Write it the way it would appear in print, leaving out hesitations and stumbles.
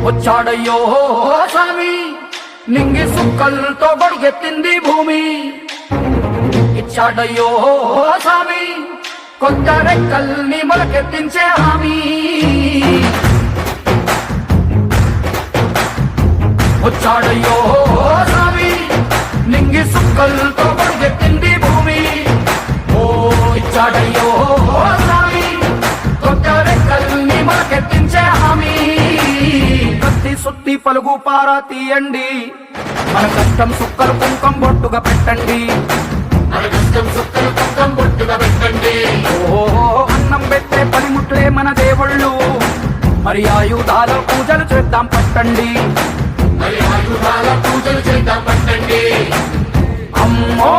వచ్చాడయ్యో స్వామి నింగి సుక్కలతో బడిగెత్తింది భూమి ఇచ్చాడయ్యో స్వామి కొత్త రెక్కల్ని మొలకెత్తించే హామీ వచ్చాడయ్యో స్వామి నింగి సుక్కలతో బడిగెత్తింది భూమి ఓ ఇచ్చాడయ్యో స్వామి కొత్త రెక్కల్ని మొలకెత్తించే హామీ కత్తి సుత్తి పలుగు పారా తీయండి మన కష్టం సుక్కలు కుంకం బొట్టుగా పెట్టండి ఓ అన్నం పెట్టే పనిముట్లే మన దేవుళ్ళు మరి ఆయుధాల పూజలు చేద్దాం పట్టండి అమ్మో